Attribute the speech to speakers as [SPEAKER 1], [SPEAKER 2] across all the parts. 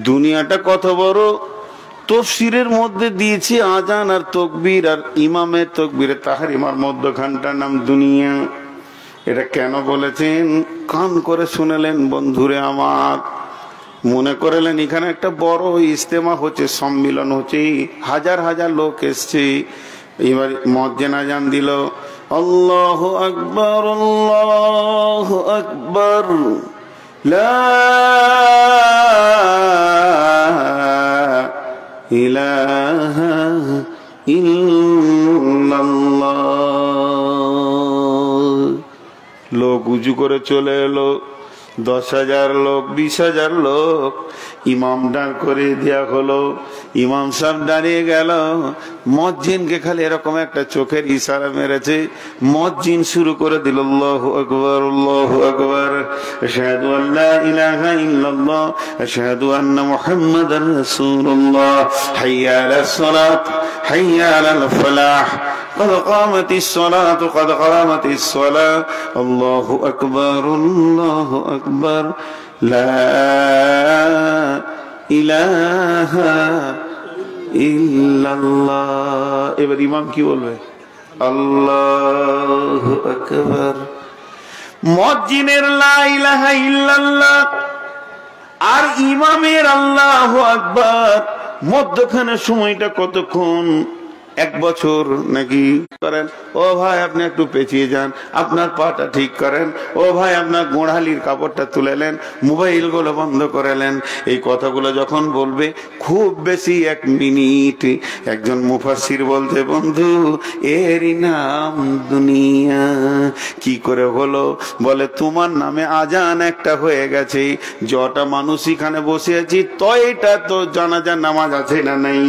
[SPEAKER 1] দুনিয়াটা কত বড়। তফসিরের মধ্যে দিয়েছি আজান আর তকবীর আর ইমামের তকবীরে তাহরিমার মধ্যখানটার নাম দুনিয়া। এটা কেন বলেছেন কান করে শুনেলেন বন্ধুরে আমার, মনে করলেন এখানে একটা বড় ইজতেমা হচ্ছে, সম্মিলন হচ্ছে, হাজার হাজার লোক এসছে। এবার মুয়াজ্জিন আজান দিল, আল্লাহু আকবার আল্লাহু আকবার, লা ইলাহা ইল্লাল্লাহ। লোক উজু করে চলে এলো, 10,000 লোক, 20,000 লোক। ইমাম দাঁড় করে দেয়া হলো, ইমাম সাহেব দাঁড়িয়ে গেল। মুয়াজ্জিনকে খালি এরকম একটা চোখের ইশারা মেরেছে, মুয়াজ্জিন শুরু করে দিল, আল্লাহু আকবার আল্লাহু আকবার, আশহাদু আল্লা ইলাহা ইল্লাল্লাহ, আশহাদু আন্না মুহাম্মাদার রাসূলুল্লাহ, হাইয়া আলাস সালাত হাইয়া আলাল ফালাহ, قد قامت الصلاة قد قامت الصلاة، الله أكبر الله أكبر، لا إله إلا الله। এবার ইমাম কি বলবে? আল্লাহু আকবার। মুয়াজ্জিনের লা ইলাহা ইল্লাল্লাহ আর ইমামের আল্লাহু আকবার, মধ্যখানে সময়টা কতক্ষণ? 1 বছর নাকি? করেন ও ভাই আপনি একটু পেঁচিয়ে যান, আপনার পাটা ঠিক করেন, ও ভাই আপনার গোড়ালির কাপড়টা তুলে নেন, মোবাইল গুলো বন্ধ করে নেন। এই কথাগুলো যখন বলবে খুব বেশি 1 মিনিট। একজন মুফাসসির বলছে, বন্ধু এরই নাম দুনিয়া। কি করে হলো? বলে তোমার নামে আজান একটা হয়ে গেছে, যটা মানুষ এখানে বসে আছি তয়টা তো জানাজার নামাজ আছে না নাই?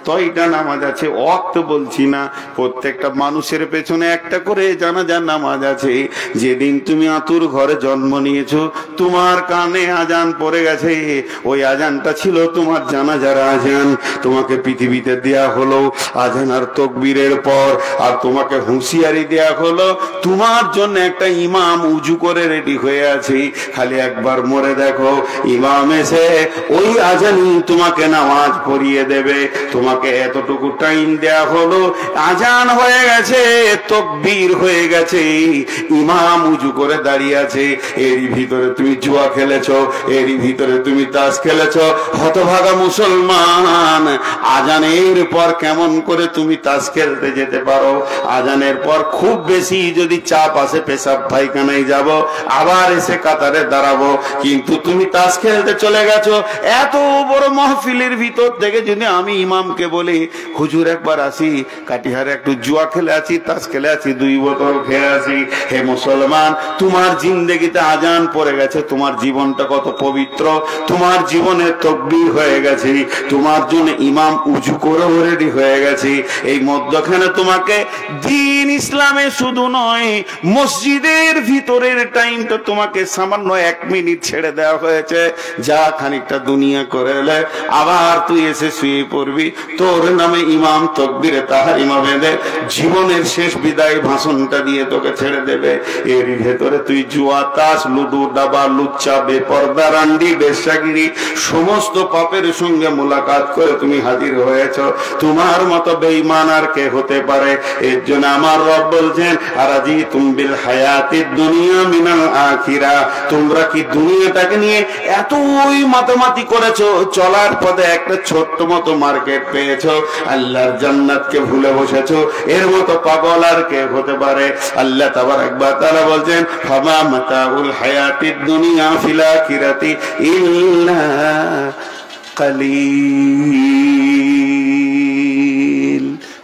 [SPEAKER 1] তয়টা নামাজ আছে, ওয়াক্ত বলছি না, প্রত্যেকটা মানুষের পেছনে একটা করে জানাজার নামাজ আছে। যেদিন তুমি আতুর ঘরে জন্ম নিয়েছো তোমার কানে আজান পড়ে গেছে, ওই আজানটা ছিল তোমার জানাজার আজান। তোমাকে পৃথিবীতে দেয়া হলো আজান আর তকবীরের পর, আর তোমাকে হুঁশিয়ারি দেয়া হলো তোমার জন্য একটা ইমাম উজু করে রেডি হয়ে আছে, খালি একবার মরে দেখো, ইমাম এসে ওই আজানই তোমাকে নামাজ পড়িয়ে দেবে। তোমাকে এতটুকু টাইম দেয়া হলো, আজান হয়ে গেছে, তাকবীর হয়ে গেছে, ইমাম উজু করে দাঁড়িয়ে আছে, এরই ভিতরে তুমি জুয়া খেলেছো, এরই ভিতরে তুমি তাস খেলেছো। হতভাগা মুসলমান, আজানের পর কেমন করে তুমি তাস খেলতে যেতে পারো? আজানের পর খুব বেশি যদি চাপ আসে পেশাব পায়খানায় যাব, আবার এসে কাতারে দাঁড়াবো, কিন্তু তুমি তাস খেলতে চলে গেছো। এত বড় মাহফিলের ভিতর থেকে যদি আমি ইমামকে বলি, হুজুর একবার আসি, কাটিহারে একটু জুয়া খেলে আছি, তাস খেলে আছি, 2 বোতল খেয়ে আসি। হে মুসলমান, তোমার জিন্দেগিতে আজান পড়ে গেছে, তোমার জীবনটা কত পবিত্র, তোমার জীবনে তাকবীর হয়ে গেছে, তোমার জন্য ইমাম উজু করে রেডি হয়ে গেছে। এই মধ্যখানে তোমাকে দ্বীন ইসলামে শুধু নয়, মসজিদের ভিতরের টাইমটা তোমাকে সামান্য 1 মিনিট ছেড়ে দেওয়া হয়েছে। যা খানিকটা দুনিয়া করে এলে আবার তুই এসে শুয়ে পড়বি, তোর নামে ইমাম তাকবীরে তাহরিমা বেঁধে জীবনের শেষ বিদায় ভাষণটা দিয়ে তোকে ছেড়ে দেবে। এর ভেতরে তুই জুয়া, তাস, লুডু, দাবা, লুচ্চা, বেপরদা, রান্ডি, বেশ্যাগিরি সমস্ত পাপের সঙ্গে মোলাকাত করে তুমি হাজির হয়েছ। তোমার মতো বেঈমান আর কে হতে পারে? এর জন্য আমার রব বলছেন, আরাজি তুমবিল হায়াতিদ দুনিয়া মিনাল আখিরা, তোমরা কি দুনিয়াটাকে নিয়ে এতই মাতামাতি করেছো, চলার পথে একটা ছোট্ট মতো মার্কেট পেয়েছো, আল্লাহর জান্নাতকে ভুলে বসেছো। এর মতো পাগল আর কে হতে পারে? আল্লাহ তাবারক ওয়া তাআলা বলছেন, ফামা মাতাউল হায়াতিদ দুনিয়া ফিল আখিরাতি ইল্লা কালিল।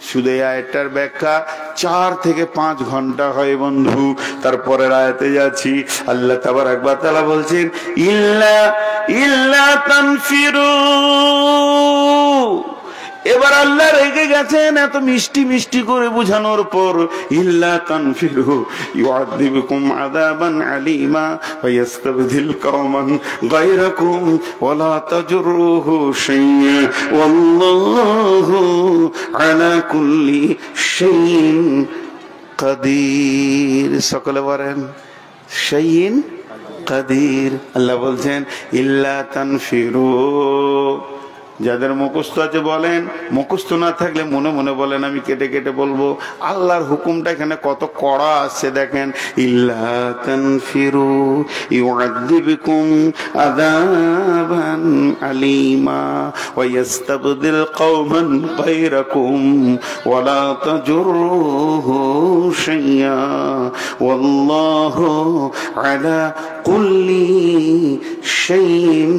[SPEAKER 1] শুধু আয়াতটার ব্যাখ্যা 4 থেকে 5 ঘন্টা হয় বন্ধু। তারপরের আয়াতে যাচ্ছি, আল্লাহ তাবারক ওয়া তাআলা বলছেন, ইল্লা তানফিরু। এবার আল্লাহ রেগে গেছেন এত মিষ্টি মিষ্টি করে বোঝানোর পর, ইল্লা তানফিরু ইউআযিবুকুম আযাবান আলীমা ওয়া ইস্তাবদিল কওমান গায়রাকুম ওয়া লা তাজরুহু শাইয়্যা ওয়াল্লাহু আলা কুল্লি শাইইন কাদির। সকলে বলেন শাইইন কাদির। আল্লাহ বলছেন ইল্লা তানফিরু, যাদের মুখস্থ আছে বলেন, মুখস্থ না থাকলে মনে মনে বলেন আমি কেটে কেটে বলবো। আল্লাহর হুকুমটা এখানে কত কড়া আছে দেখেন, ইল্লা তানফিরু ইউআযিবকুম আযাবান আলীমা ওয়া ইস্তাবদিল কওমান গায়রাকুম ওয়া লা তাজুরুহু শাইয়্যা ওয়াল্লাহু আলা কুল্লি শাইইন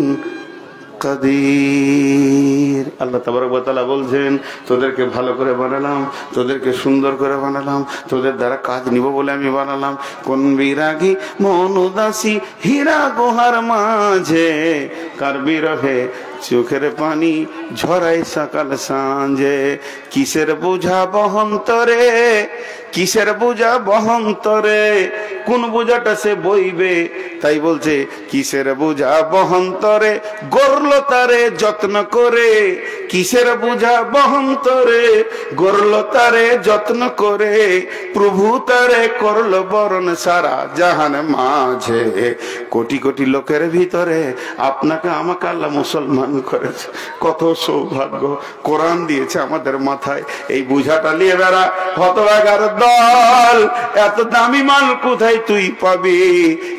[SPEAKER 1] কাদির। আল্লাহ তাবারক ওয়া তাআলা বলছেন তোদেরকে ভালো করে বানালাম, তোদেরকে সুন্দর করে বানালাম, তোদের দ্বারা কাজ নিব বলে আমি বানালাম। কোন বিরাগী মন উদাসী হীরা গুহার মাঝে, কার বিরহে চোখের পানি ঝরাই সকাল সাঁঝে। কিসের বোঝা বহন্তরে, কিসের বোঝা বহন্তরে, কোন বোঝাটা সে বইবে, তাই বলছে কিসের বোঝা বহন্তরে, গড়লো তারে যত্ন করে। কিসের বোঝা বহন্তরে, গড়লো তারে যত্ন করে, প্রভু তারে করলো বরণ সারা জাহান মাঝে। কোটি কোটি লোকের ভিতরে আপনাকে আমাকে আল্লাহ মুসলমান করেছে, কত সৌভাগ্য। কোরআন দিয়েছে আমাদের মাথায়, এই বোঝাটা নিয়ে বেড়া। হতভাগার দল, এত দামি মাল কোথায় তুই পাবি?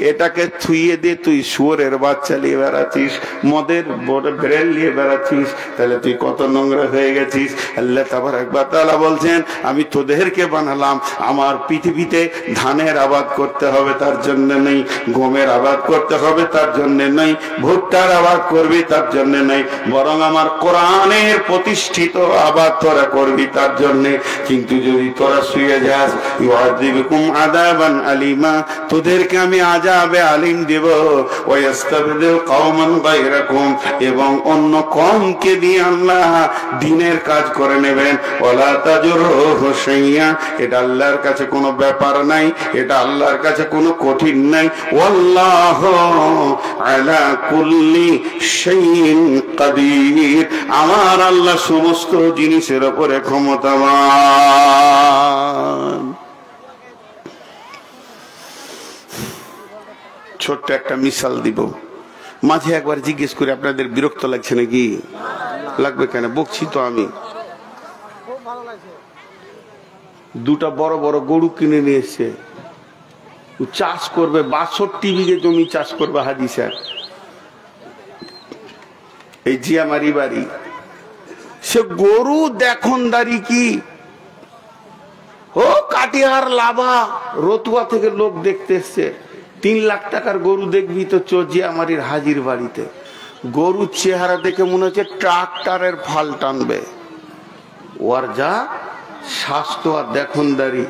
[SPEAKER 1] এটাকে থুইয়ে দিয়ে তুই শুয়োরের বাচ্চা নিয়ে বেড়াচ্ছিস, মদের বড় ব্রেল নিয়ে বেড়াচ্ছিস, তাহলে তুই কত নোংরা হয়ে গেছিস। আল্লাহ তাবারক ওয়া তাআলা বলছেন আমি তোদেরকে বানালাম, আমার পৃথিবীতে ধানের আবাদ করতে হবে তার জন্য নেই, গমের আবাদ করতে হবে তার জন্য নেই, ভুট্টার আবাদ করবি তার জন্য নেই, বরং আমার কোরআনের প্রতিষ্ঠিত আবাদ তোরা করবি তার জন্য। কিন্তু যদি তোরা শুয়ে যাস, ইউআযিবকুম আযাবান আলীমা, তোদেরকে আমি আযাবে আলীম দেব, ওয়া ইস্তাবদিল কওমান গায়রাকুম, এবং অন্য কওমকে দিয়ে আল্লাহ দ্বীনের কাজ করে নেবেন। ওয়ালা তাজুরুহু শাইয়্যা, এটা আল্লাহর কাছে কোনো ব্যাপার নাই, এটা আল্লাহর কাছে কোনো কঠিন নাই। ওয়াল্লাহু আলা কুল্লি শাইইন কাদির, আমার আল্লাহ সমস্ত জিনিসের উপরে ক্ষমতাবান। ছোট্ট একটা মিসাল দিব, মাঝে একবার জিজ্ঞেস করে আপনাদের বিরক্ত লাগছে নাকি? লাগবে কেন, বকছি তো আমি। দুটা বড় বড় গরু কিনে নিয়ে এসছে, চাষ করবে, ৬২ বিঘে জমি চাষ করবে হাজি স্যার, এই জিয়ামারি বাড়ি। সে গরু দেখনদারি কি, ও কাটিহার লাভা রতুয়া থেকে লোক দেখতে এসছে, ৩ লাখ টাকার গরু দেখবি তো জিয়ামারির হাজির বাড়িতে। গরুর চেহারা দেখে মনে হচ্ছে ট্রাক্টরের ফাল টানবে, ওর যা স্বাস্থ্য আর দেখনদারি।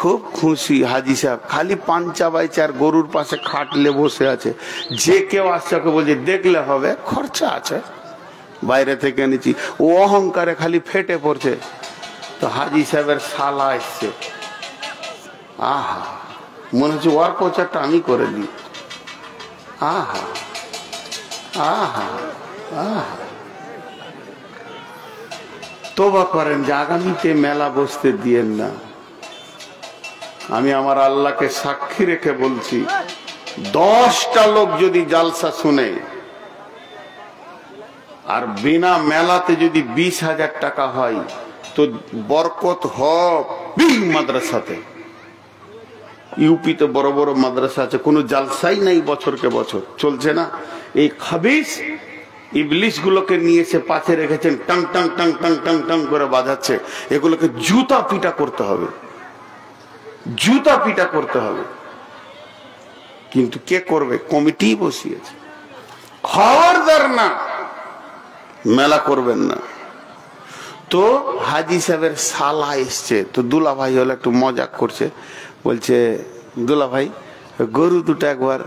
[SPEAKER 1] খুব খুশি হাজি সাহেব, খালি পাঞ্চা বাইচে আর গরুর পাশে খাটলে বসে আছে। যে কেউ আসছে ওকে বলছে দেখলে হবে, খরচা আছে, বাইরে থেকে এনেছি। ও অহংকারে খালি ফেটে পড়ছে। তো হাজি সাহেবের শালা এসছে, আহা মনে হচ্ছে ওর প্রচারটা আমি করে দিই। আহা আহা আহা, তোবা করেন যে আগামীতে মেলা বসতে দিয়েন না। আমি আমার আল্লাহকে সাক্ষী রেখে বলছি, 10টা লোক যদি জালসা শুনে আর বিনা মেলাতে যদি 20,000 টাকা হয়, তো বরকত হবে মাদ্রাসাতে। ইউপিতে বড় বড় মাদ্রাসা আছে, কোনো জালসাই নাই, বছরকে বছর চলছে না। এই খাবিস ইবলিশ গুলোকে নিয়ে এসে পাশে রেখেছেন, tongue tongue tongue tongue tongue tongue করে বাজাচ্ছে। এগুলোকে জুতা পিটা করতে হবে, জুতা পিটা করতে হবে। কিন্তু কে করবে? কমিটি বসিয়েছে। খবরদার না, মেলা করবেন না। তো হাজি সাহেবের শালা এসছে, তো দুলা ভাই হলো একটু মজাক করছে, বলছে দুলা ভাই গরু দুটো একবার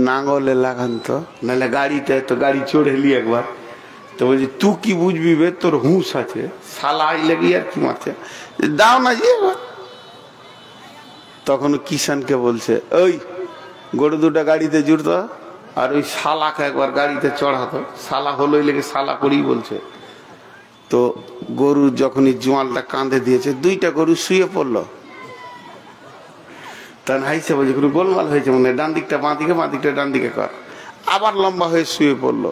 [SPEAKER 1] নাঙ্গলে লাগান তো, নাহলে গাড়িতে, তো গাড়ি চড়ে লি একবার। তো বলছি তুই কি বুঝবি বে, তোর হুঁশ আছে? শালা আইলে গিয়ে আর কি মারছে, দাও না যে। তখন কিষানকে বলছে ওই গরু দুটা গাড়িতে জুড়ত, আর ওই শালাকে একবার গাড়িতে চড়াতো। শালা হলো লেগে শালা করেই বলছে। তো গরু যখনই জোয়ালটা কাঁধে দিয়েছে, 2টা গরু শুয়ে পড়লো। তখন হাইসে বলছে কোনো গোলমাল হয়েছে মনে হয়, ডান দিকটা বাঁ দিকে, বাঁ দিকটা ডান দিকে কর। আবার লম্বা হয়ে শুয়ে পড়লো।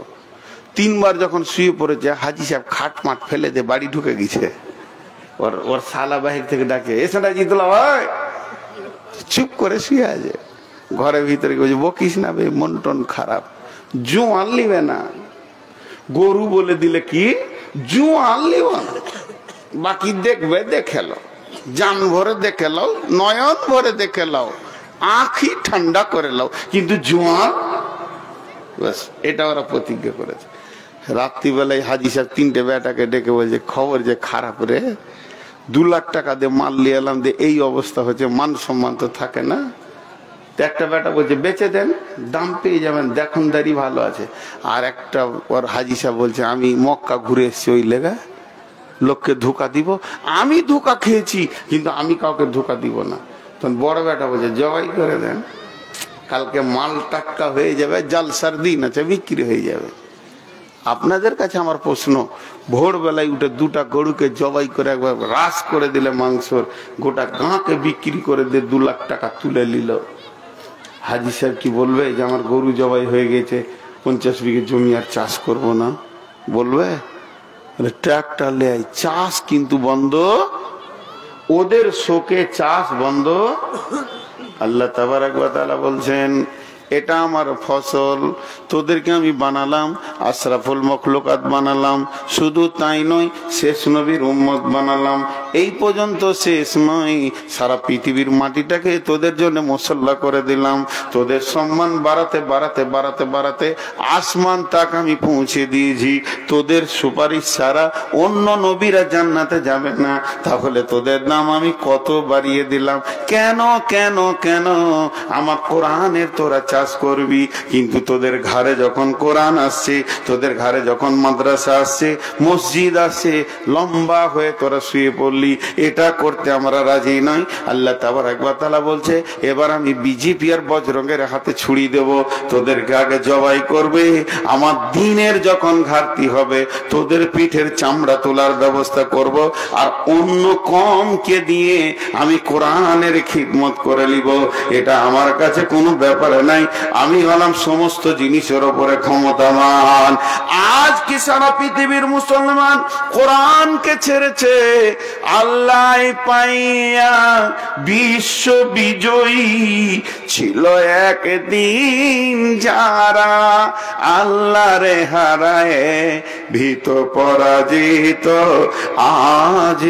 [SPEAKER 1] 3 বার যখন শুয়ে পড়েছে, হাজি সাহেব খাট মাঠ ফেলে দিয়ে বাড়ি ঢুকে গেছে। ওর শালা বাহির থেকে ডাকে, এসে জিতুল্লাহ ভাই, চুপ করে শুয়ে আছে ঘরের ভিতরে। বকিস না বে, মন টন খারাপ, জোয়ান লিবে না। গরু বলে দিলে কি জোয়ান লিব না, বাকি দেখবে দেখে লো, জান ভরে দেখে লাও, নয়ন ভরে দেখে লাও, আঁখি ঠান্ডা করে লাও, কিন্তু জোয়ান। বাস এটা ওরা প্রতিজ্ঞা করেছে। রাত্রিবেলায় হাজি সাহেব 3টে বেটাকে ডেকে বলছে, খবর যে খারাপ রে, 2 লাখ টাকা দিয়ে মাল নিয়ে এলাম, দিয়ে এই অবস্থা হচ্ছে, মান সম্মান তো থাকে না। একটা বেটা বলছে বেচে দেন, দাম পেয়ে যাবেন, দেখনদারি ভালো আছে। আর একটা ওর হাজি সাহেব বলছে, আমি মক্কা ঘুরে এসছি, ওই লেগা লোককে ধোকা দিব। আমি ধোকা খেয়েছি, কিন্তু আমি কাউকে ধোকা দিব না। তখন বড় বেটা বলছে জবাই করে দেন, কালকে মাল টাটকা হয়ে যাবে, জালসার দিন আছে, বিক্রি হয়ে যাবে। আপনাদের কাছে আমার প্রশ্ন, ভোরবেলায় উঠে 2টা গরুকে জবাই করে একবার রাস করে দিলে মাংসর, গোটা গাঁকে বিক্রি করে দিয়ে 2 লাখ টাকা তুলে নিল, হাজি সাহেব কি বলবে যে আমার গরু জবাই হয়ে গেছে, 50 বিঘে জমি আর চাষ করব না? বলবে? ট্রাক্টর লে চাষ কিন্তু বন্ধ, ওদের শোকে চাষ বন্ধ। আল্লাহ তাবারক ওয়া তাআলা বলছেন, এটা আমার ফসল, তোদেরকে আমি বানালাম, আশরাফুল মখলুকাত বানালাম, শুধু তাই নয় শেষ নবীর উম্মত বানালাম। এই পর্যন্ত শেষ নয়, সারা পৃথিবীর মাটিটাকে তোদের জন্য মুসল্লা করে দিলাম। তোদের সম্মান বাড়াতে বাড়াতে বাড়াতে বাড়াতে আসমান তাক আমি পৌঁছে দিয়েছি। তোদের সুপারিশ ছাড়া অন্য নবীরা জান্নাতে যাবে না। তাহলে তোদের নাম আমি কত বাড়িয়ে দিলাম। কেন কেন কেন? আমার কোরআনের তোরা চাষ করবি, কিন্তু তোদের ঘরে যখন কোরআন আসছে, তোদের ঘরে যখন মাদ্রাসা আসছে, মসজিদ আসছে, লম্বা হয়ে তোরা শুয়ে পড়লি। এটা করতে আমরা রাজি নই। আল্লাহ তাবারক ওয়া তাআলা বলছে, এবার আমি বিজেপি আর বজরঙ্গের হাতে ছুরি দেব, তোদেরকে আগে জবাই করবে। আমার দিনের যখন ঘাটতি হবে, তোদের পিঠের চামড়া তোলার ব্যবস্থা করব, আর অন্য কমকে দিয়ে আমি কোরআনের খিদমত করে নিব। এটা আমার কাছে কোনো ব্যাপার নাই, আমি হলাম সমস্ত জিনিসের উপরে ক্ষমতাবান। আজ কি সারা পৃথিবীর মুসলমান কোরআনকে ছেড়েছে? আল্লাহ পাইয়া বিশ্ব বিজয়ী ছিল একদিন যারা, আল্লাহরে হারায় ভীত পরাজিত আজ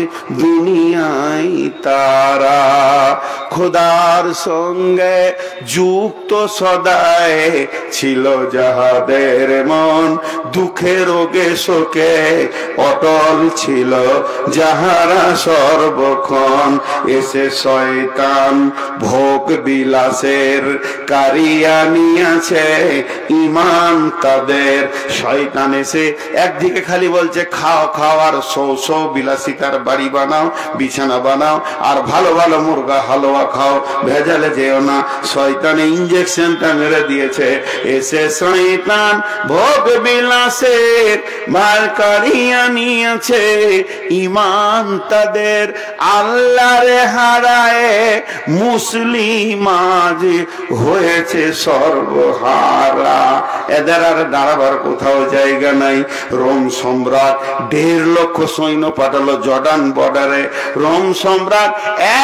[SPEAKER 1] দুনিয়ায় তারা। খোদার সঙ্গে যুক্ত সদায় ছিল যাহাদের মন, দুঃখে রোগে শোকে অটল ছিল যাহারা সর্বক্ষণ। এসে শয়তান ভোগ বিলাসের কারিয়া নিয়েছে ইমান তাদের। শয়তান এসে একদিকে খালি বলছে খাও খাও, আর সৌ বিলাসিতার বাড়ি বানাও, বিছানা বানাও, আর ভালো ভালো মুরগা হালুয়া খাও, ভেজালে যেও না। শয়তানে ইঞ্জেকশনটা মেরে দিয়েছে। এসে শয়তান ভোগ বিলাসের মাল কারিয়া নিয়েছে ইমান তাদের। আল্লাহরে হারায় মুসলিম আজ হয়েছে সর্বহারা। এদের আর দাঁড়াবার কোথাও জায়গা নাই। রোম সম্রাট 1.5 লক্ষ সৈন্য পাঠালো জর্ডান বর্ডারে। রোম সম্রাট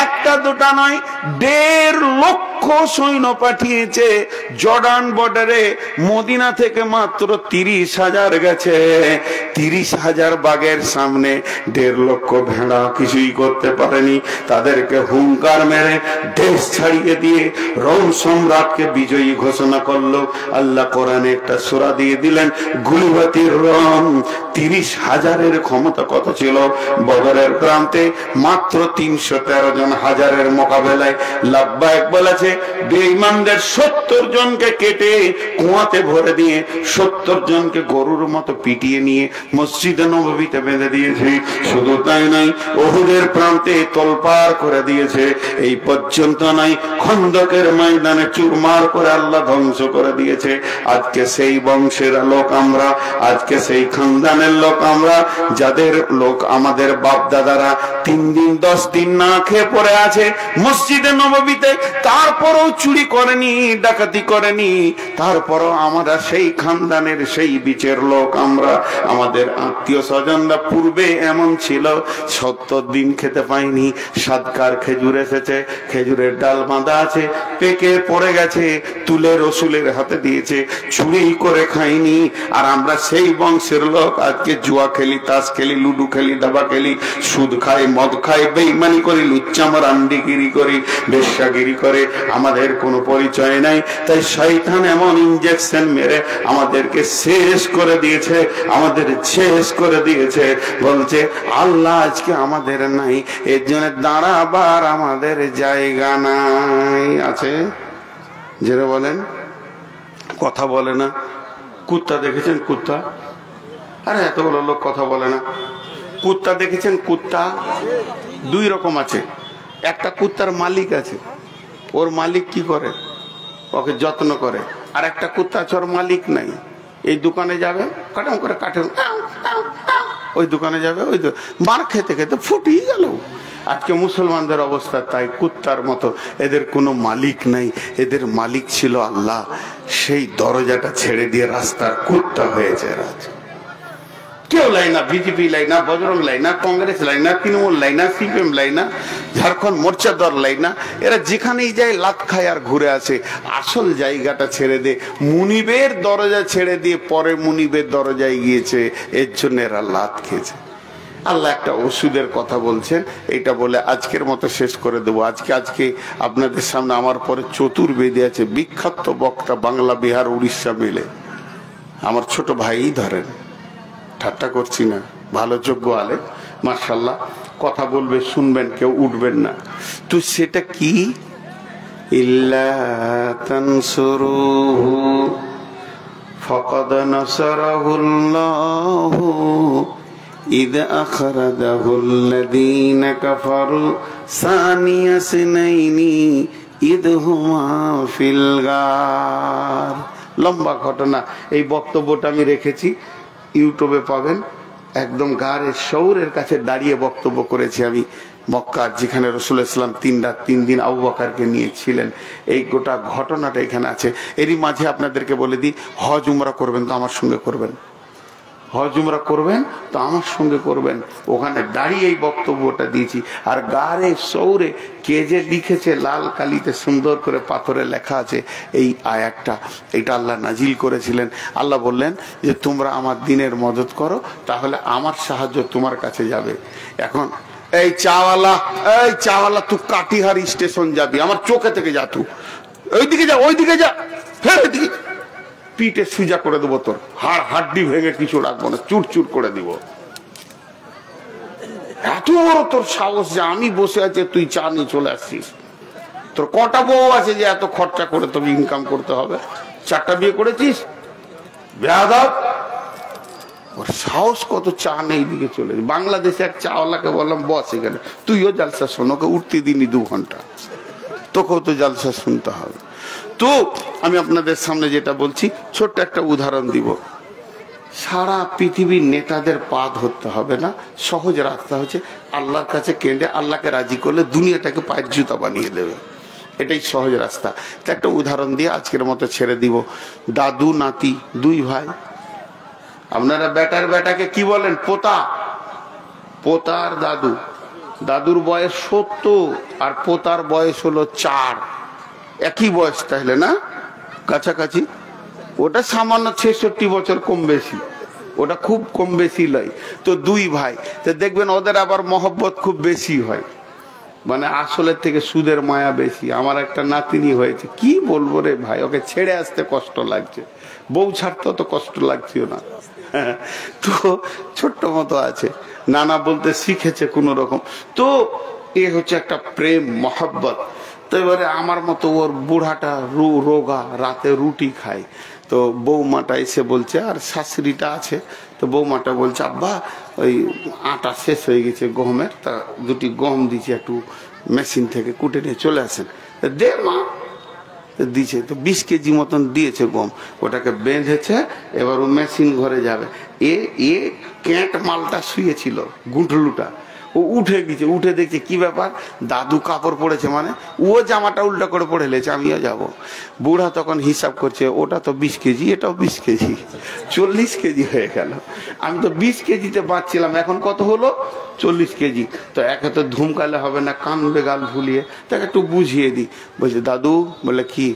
[SPEAKER 1] একটা দুটা নয়, 1.5 লক্ষ সৈন্য পাঠিয়েছে জর্ডান বর্ডারে। মদিনা থেকে মাত্র 30,000 গেছে। 30,000 বাঘের সামনে 1.5 লক্ষ ভেড়া কিছুই করতে পারেনি। তাদেরকে হুঙ্কার মেরে দেশ ছাড়িয়ে দিয়ে রোম সম্রাটকে বিজয়ী ঘোষণা করলো। আল্লাহ কোরআনে একটা সূরা দিয়ে দিলেন, গুলিবাতির রোম। 30,000-এর ক্ষমতা কত ছিল? বদরের প্রান্তে মাত্র 313 জন হাজারের মোকাবেলায় লাব্বাইক বলেছে, আছে বেঈমানদের 70 জনকে কেটে কুয়াতে ভরে দিয়ে 70 জনকে গরুর মতো পিটিয়ে নিয়ে মসজিদে নববীতে বেঁধে দিয়েছে। শুধু তাই নয়, উহুদের প্রান্তে তোলপাড় করে দিয়েছে। এই পর্যন্ত নয়, খন্দকের ময়দানে চুরমার করে আল্লাহ ধ্বংস করে দিয়েছে। আজকে সেই বংশের লোক আমরা, আজকে সেই খানদানের লোক আমরা, যাদের লোক আমাদের বাপ দাদারা 3 দিন 10 দিন না খেয়ে পড়ে আছে মসজিদে নববীতে, তারপরও চুরি করেনি, ডাকাতি করেনি, তারপরও আমরা সেই খানদানের সেই বিচের লোক আমরা। আমাদের আত্মীয় স্বজনরা পূর্বে এমন ছিল 70 দিন খেতে পায়নি। সাদকার খেজুর এসেছে, খেজুরের ডাল বাঁধা আছে, পেকে পড়ে গেছে, তুলে রসুলের হাতে দিয়েছে, চুরি করে খাইনি। আর আমরা সেই বংশের লোক আজকে জুয়া খেলি, তাস খেলি, লুডু খেলি, দাবা খেলি, সুদ খাই, মদ খাই, বেঈমানি করি, লুচ্চামার আন্ডিগিরি করি, বেশ্যাগিরি করে, আমাদের কোনো পরিচয় নাই। তাই শয়তান এমন ইনজেকশন মেরে আমাদেরকে শেষ করে দিয়েছে, আমাদের শেষ করে দিয়েছে। বলছে আল্লাহ আজকে আমাদের নাই, এর জন্য দাঁড়াবার আমাদের জায়গা নাই। আছে যেটা বলেন, কথা বলে না। কুত্তা দেখেছেন? কুত্তা, আরে এতগুলো লোক কথা বলে না। কুত্তা দেখেছেন? কুত্তা 2 রকম আছে। একটা কুত্তার মালিক আছে, ওর মালিক কি করে? ওকে যত্ন করে। আর একটা কুত্তা আছে, ওর মালিক নাই। এই দোকানে যাবে, কাটাম করে কাটে, ওই দোকানে যাবে, ওই মার খেতে খেতে ফুটিয়ে গেল। আজকে মুসলমানদের অবস্থা তাই, কুত্তার মতো। এদের কোনো মালিক নাই, এদের মালিক ছিল আল্লাহ। সেই দরজাটা ছেড়ে দিয়ে রাস্তার কুত্তা হয়েছে। কেউ লাই না, বিজেপি লাই না, বজরং লাই না, কংগ্রেস লাই না, তৃণমূল লাই না, সিপিএম লাই না, ঝাড়খণ্ড মোর্চা দল লাই না। এরা যেখানেই যায় লাত খায় আর ঘুরে আসে। আসল জায়গাটা ছেড়ে দে, মুনিবের দরজা ছেড়ে দিয়ে পরে মুনিবের দরজায় গিয়েছে, এর জন্য এরা লাত খেয়েছে। আল্লাহ একটা ওষুধের কথা বলছেন, এটা বলে আজকের মতো শেষ করে দেবো। আজকে আপনাদের সামনে আমার পরে চতুর্বেদী আছে, বিখ্যাত বক্তা, বাংলা, বিহার, উড়িষ্যা মিলে। আমার ছোট ভাই ধরেন, ঠাট্টা করছি না, ভালো যোগ্য আলেম, মাশাআল্লাহ, কথা বলবে, শুনবেন, কেউ উঠবেন না। তো সেটা কি? ইল্লা তানসুরুহু ফাকাদ নাসারাহুল্লাহু ইদ আখরাজাহুল্লাযীনা কাফারু সানিয়া সিনাইনি ইদ হুমা ফিল গার। লম্বা ঘটনা। এই বক্তব্যটা আমি রেখেছি, ইউটিউবে পাবেন। একদম গারের শৌরের কাছে দাঁড়িয়ে বক্তব্য করেছি আমি, মক্কার, যেখানে রাসূল ইসলাম 3 রাত 3 দিন আবু বকরকে নিয়েছিলেন। এই গোটা ঘটনাটা এখানে আছে। এরই মাঝে আপনাদেরকে বলে দিই, হজ উমরা করবেন তো আমার সঙ্গে করবেন, হজ উমরা করবেন তো আমার সঙ্গে করবেন। ওখানে দাঁড়িয়ে এই বক্তব্যটা দিয়েছি। আর গারে শৌরে কে যে লিখেছে, লাল কালিতে সুন্দর করে পাথরে লেখা আছে এই আয়াতটা, এটা আল্লাহ নাজিল করেছিলেন। আল্লাহ বললেন যে তোমরা আমার দিনের মদত করো, তাহলে আমার সাহায্য তোমার কাছে যাবে। এখন এই চাওয়ালা তুই কাটিহার স্টেশন যাবি, আমার চোখে থেকে যা, তুই ওইদিকে যা, ওইদিকে যা, ফের ওইদিকে, পিঠে সুজা করে দেবো, তোর হাড্ডি ভেঙে কিছু রাখবো না, চুরচুর করে দিব। এত বড় তোর সাহস যে আমি বসে আছি, তুই চা নিয়ে চলে আসছিস। তোর কটা বউ আছে যে এত খরচা করে তোকে ইনকাম করতে হবে? 4টা বিয়ে করেছিস, বেয়াদব। ওর সাহস কত, চা নেই দিকে চলে। বাংলাদেশে এক চাওয়ালাকে বললাম বস এখানে, তুইও জালসা শোন, ওকে উঠতে দিনি 2 ঘন্টা, তোকেও তো জালসা শুনতে হবে। তো আমি আপনাদের সামনে যেটা বলছি, ছোট্ট একটা উদাহরণ দিব। সারা পৃথিবীর নেতাদের পা ধরতে হবে না, সহজ রাস্তা হচ্ছে আল্লাহর কাছে কেঁদে আল্লাহকে রাজি করলে দুনিয়াটাকে পায়ের জুতা বানিয়ে দেবে। এটাই সহজ রাস্তা। তো একটা উদাহরণ দিয়ে আজকের মতো ছেড়ে দিব। দাদু নাতি 2 ভাই। আপনারা বেটাকে কি বলেন? পোতা। পোতার দাদু, দাদুর বয়স 70 আর পোতার বয়স হলো 4। একই বয়স তাহলে না, কাছাকাছি। ওটা সামান্য 66 বছর কম বেশি, ওটা খুব কম বেশি লয়। তো 2 ভাই, তো দেখবেন ওদের আবার মহব্বত খুব বেশি হয়, মানে আসলের থেকে সুদের মায়া বেশি। আমার একটা নাতিনি হয়েছে, কি বলবো রে ভাই, ওকে ছেড়ে আসতে কষ্ট লাগছে, বউ ছাড়তে তো কষ্ট লাগছিল না। তো ছোট্ট মতো আছে, নানা বলতে শিখেছে কোন রকম। তো এ হচ্ছে একটা প্রেম, মহব্বত। তো এবারে আমার মতো ওর বুড়াটা রোগা, রাতে রুটি খায়। তো বৌমাটা এসে বলছে, আর শাশুড়িটা আছে, তো বৌমাটা বলছে আব্বা ওই আটা শেষ হয়ে গেছে গমের, তা দুটি গম দিচ্ছে, একটু মেশিন থেকে কুটে নিয়ে চলে আসেন। দে মা, দিয়েছে। তো 20 কেজি মতন দিয়েছে গম, ওটাকে বেঁধেছে, এবার ও মেশিন ঘরে যাবে। এ ক্যাঁট মালটা শুয়েছিল, গুঁটলুটা, ও উঠে গেছে, উঠে দেখছে কি ব্যাপার, দাদু কাপড় পরেছে, মানে ও জামাটা উল্টা করে পরে লেছে, আমিও যাব। বুড়া তখন হিসাব করছে, ওটা তো 20 কেজি, এটাও 20 কেজি, 40 কেজি হয়ে গেল। আমি তো 20 কেজিতে বাঁচছিলাম, এখন কত হলো, 40 কেজি। তো একে তো ধুমকালে হবে না, কানলে গাল ভুলিয়ে তাকে একটু বুঝিয়ে দিই। বলছে দাদু, বলে কি,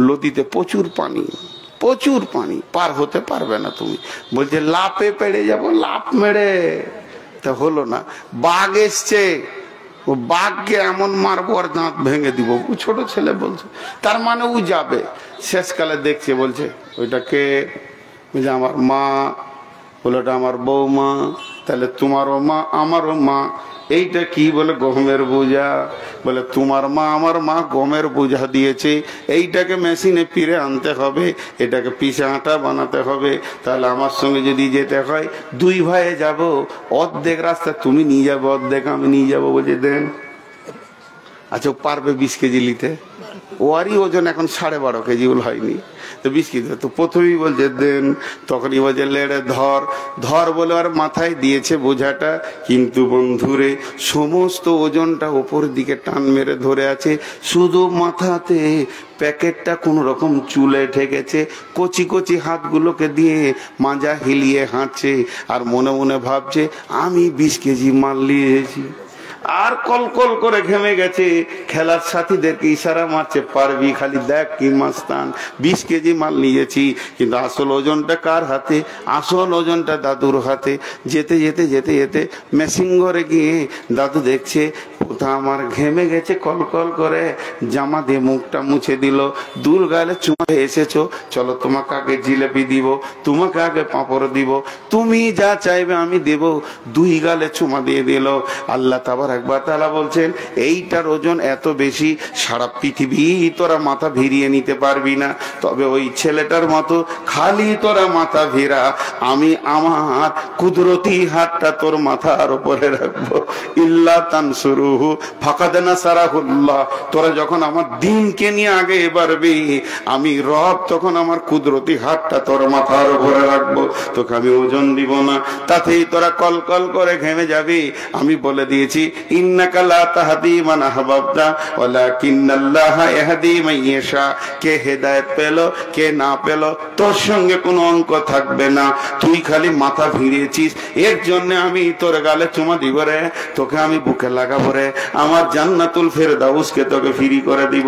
[SPEAKER 1] নদীতে প্রচুর পানি, প্রচুর পানি, পার হতে পারবে না তুমি। বলছে লাফে পেড়ে যাব, লাফ মেরে। তা হলো না, বাঘ এসছে, ও বাঘকে এমন মারবো আর দাঁত ভেঙে দিব। ও ছোট ছেলে বলছে, তার মানে ও যাবে। শেষকালে দেখছে, বলছে ওইটাকে, বলছে আমার মা। বলে ওটা আমার বৌমা। তাহলে তোমারও মা আমারও মা। এইটা কি, বলে গমের বোঝা। বলে তোমার মা আমার মা গমের বোঝা দিয়েছে, এইটাকে মেশিনে পিড়ে আনতে হবে, এটাকে পিষে আটা বানাতে হবে। তাহলে আমার সঙ্গে যদি যেতে হয়, 2 ভাইয়ে যাব, অর্ধেক রাস্তা তুমি নিয়ে যাবো, অর্ধেক আমি নিয়ে যাবো। বলছে দেন। আচ্ছা, ও পারবে 20 কেজি নিতে? ওরই ওজন এখন 12.5 কেজি, ওল হয়নি। তো 20 কেজি তো প্রথমেই বলছে দেন। তখনই বলছে লেড়ে ধর ধর, বলে আর মাথায় দিয়েছে বোঝাটা। কিন্তু বন্ধুরে, সমস্ত ওজনটা ওপর দিকে টান মেরে ধরে আছে, শুধু মাথাতে প্যাকেটটা কোন রকম চুলে ঠেকেছে। কচি কচি হাতগুলোকে দিয়ে মাজা হিলিয়ে হাঁটছে, আর মনে মনে ভাবছে আমি 20 কেজি মাল নিয়েছি। আর কলকল করে ঘেমে গেছে, খেলার সাথীদেরকে ইশারা মারছে, পারবি, খালি দেখ কি মাস্তান, 20 কেজি মাল নিয়েছি। কিন্তু আসল ওজনটা কার হাতে? আসল ওজনটা দাদুর হাতে। যেতে যেতে যেতে যেতে মেশিন ঘরে গিয়ে দাদু দেখছে কোথা আমার ঘেমে গেছে কলকল করে, জামা দিয়ে মুখটা মুছে দিল। দূর গালে চুমা এসেছো, চলো তোমাকে আগে জিলেপি দিব, তোমাকে আগে পাঁপড় দিব, তুমি যা চাইবে আমি দেব। 2 গালে চুমা দিয়ে দিল। আল্লাহ একবার তাআলা বলছেন, এইটার ওজন এত বেশি, সারা পৃথিবী তোরা মাথা ভিড়িয়ে নিতে পারবি না, তবে ওই ছেলেটার মতো খালি তোরা মাথা ভিড়া, আমি আমার কুদরতি হাতটা তোর মাথার উপরে রাখবো। ইল্লা তানসুরুহু ফাকাদ নাসারাহুল্লাহ। তোরা যখন আমার দ্বীনকে নিয়ে আগে বাড়বি, আমি রব তখন আমার কুদরতি হাতটা তোর মাথার উপরে রাখবো, তোকে আমি ওজন দিব না, তাতেই তোরা কলকল করে ঘেমে যাবি। আমি বলে দিয়েছি, ইন্নাকা লা তাহদি মান আহবাবতা ওয়ালাকিন্নাল্লাহা ইয়াহদি মান ইয়াশা। কে হেদায়েত পেল কে না পেল তোর সঙ্গে কোনো অঙ্ক থাকবে না। তুই খালি মাথা ভিড়িয়েছিস, এর জন্য আমি তোর গালে চুমা দিব রে, তোকে আমি বুকে লাগাবো রে, আমার জান্নাতুল ফেরদাউসকে তোকে ফ্রি করে দিব।